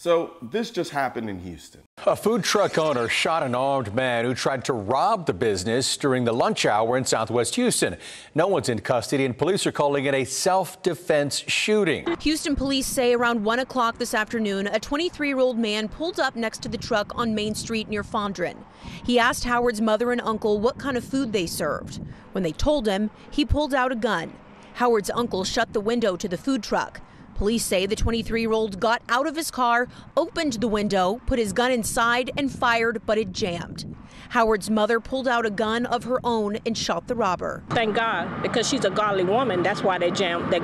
So this just happened in Houston. A food truck owner shot an armed man who tried to rob the business during the lunch hour in Southwest Houston. No one's in custody, and police are calling it a self-defense shooting. Houston police say around 1 o'clock this afternoon, a 23-year-old man pulled up next to the truck on Main Street near Fondren. He asked Howard's mother and uncle what kind of food they served. When they told him, he pulled out a gun. Howard's uncle shut the window to the food truck. Police say the 23-year-old got out of his car, opened the window, put his gun inside and fired, but it jammed. Howard's mother pulled out a gun of her own and shot the robber. Thank God, because she's a godly woman. That's why that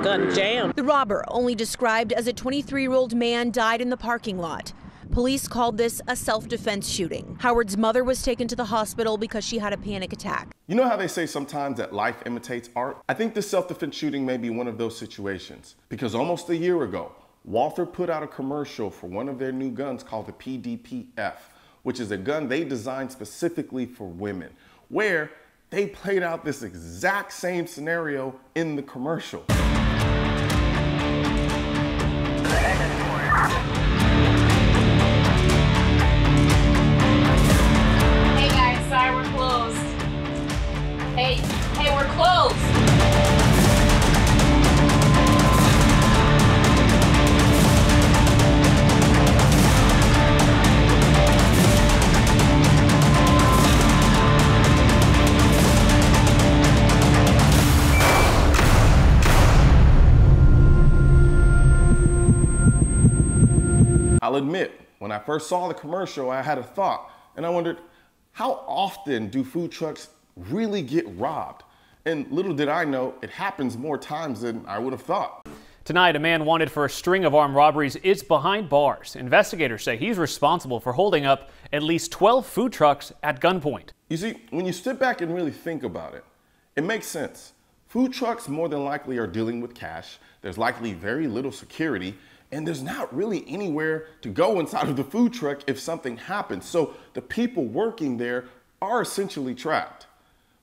gun jammed. The robber, only described as a 23-year-old man, died in the parking lot. Police called this a self-defense shooting. Howard's mother was taken to the hospital because she had a panic attack. You know how they say sometimes that life imitates art? I think this self-defense shooting may be one of those situations, because almost a year ago, Walther put out a commercial for one of their new guns called the PDPF, which is a gun they designed specifically for women, where they played out this exact same scenario in the commercial. Sorry, we're closed. Hey, we're closed. I'll admit, when I first saw the commercial, I had a thought, and I wondered, how often do food trucks really get robbed? And little did I know, it happens more times than I would have thought. Tonight, a man wanted for a string of armed robberies is behind bars. Investigators say he's responsible for holding up at least 12 food trucks at gunpoint. You see, when you sit back and really think about it, it makes sense. Food trucks more than likely are dealing with cash. There's likely very little security, and there's not really anywhere to go inside of the food truck if something happens. So the people working there are essentially trapped.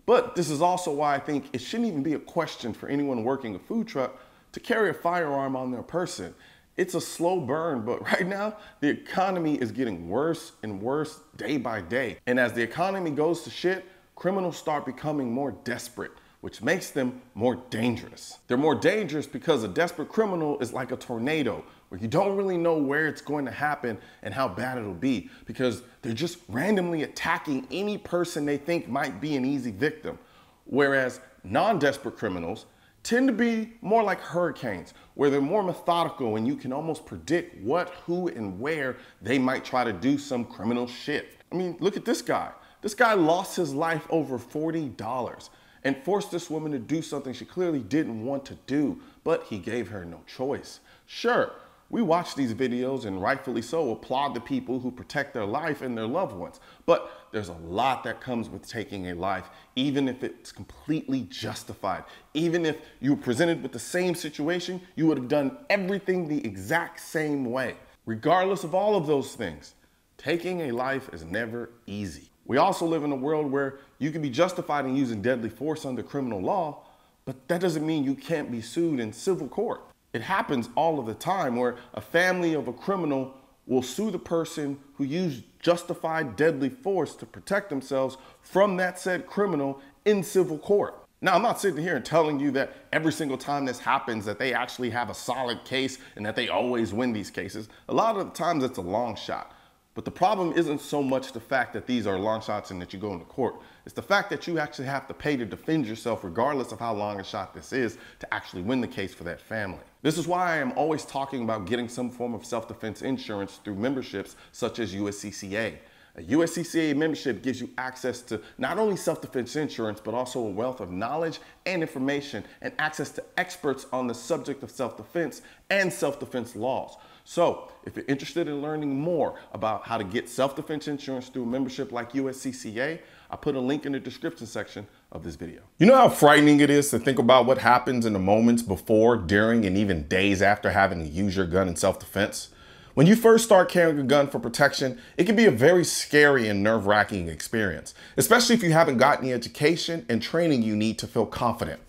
But this is also why I think it shouldn't even be a question for anyone working a food truck to carry a firearm on their person. It's a slow burn, but right now the economy is getting worse and worse day by day. And as the economy goes to shit, criminals start becoming more desperate, which makes them more dangerous. They're more dangerous because a desperate criminal is like a tornado, where you don't really know where it's going to happen and how bad it'll be, because they're just randomly attacking any person they think might be an easy victim. Whereas non-desperate criminals tend to be more like hurricanes, where they're more methodical and you can almost predict what, who, and where they might try to do some criminal shit. I mean, look at this guy. This guy lost his life over $40 and forced this woman to do something she clearly didn't want to do, but he gave her no choice. Sure, we watch these videos and rightfully so applaud the people who protect their life and their loved ones, but there's a lot that comes with taking a life, even if it's completely justified. Even if you were presented with the same situation, you would have done everything the exact same way. Regardless of all of those things, taking a life is never easy. We also live in a world where you can be justified in using deadly force under criminal law, but that doesn't mean you can't be sued in civil court. It happens all of the time where a family of a criminal will sue the person who used justified deadly force to protect themselves from that said criminal in civil court. Now, I'm not sitting here and telling you that every single time this happens that they actually have a solid case and that they always win these cases. A lot of the times it's a long shot. But the problem isn't so much the fact that these are long shots and that you go into court. It's the fact that you actually have to pay to defend yourself regardless of how long a shot this is to actually win the case for that family. This is why I am always talking about getting some form of self-defense insurance through memberships such as USCCA. A USCCA membership gives you access to not only self-defense insurance, but also a wealth of knowledge and information and access to experts on the subject of self-defense and self-defense laws. So if you're interested in learning more about how to get self-defense insurance through a membership like USCCA, I put a link in the description section of this video. You know how frightening it is to think about what happens in the moments before, during, and even days after having to use your gun in self-defense? When you first start carrying a gun for protection, it can be a very scary and nerve-wracking experience, especially if you haven't gotten the education and training you need to feel confident.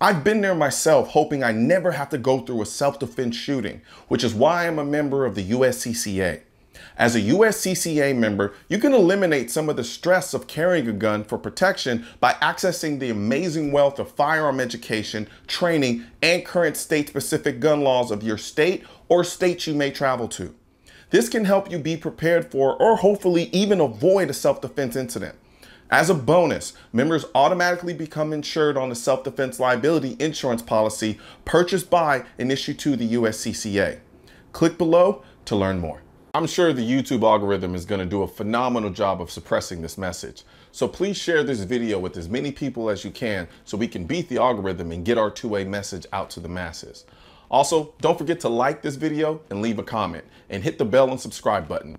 I've been there myself, hoping I never have to go through a self-defense shooting, which is why I'm a member of the USCCA. As a USCCA member, you can eliminate some of the stress of carrying a gun for protection by accessing the amazing wealth of firearm education, training, and current state-specific gun laws of your state or states you may travel to. This can help you be prepared for, or hopefully even avoid, a self-defense incident. As a bonus, members automatically become insured on the self-defense liability insurance policy purchased by and issued to the USCCA. Click below to learn more. I'm sure the YouTube algorithm is going to do a phenomenal job of suppressing this message. So please share this video with as many people as you can so we can beat the algorithm and get our two-way message out to the masses. Also, don't forget to like this video and leave a comment and hit the bell and subscribe button.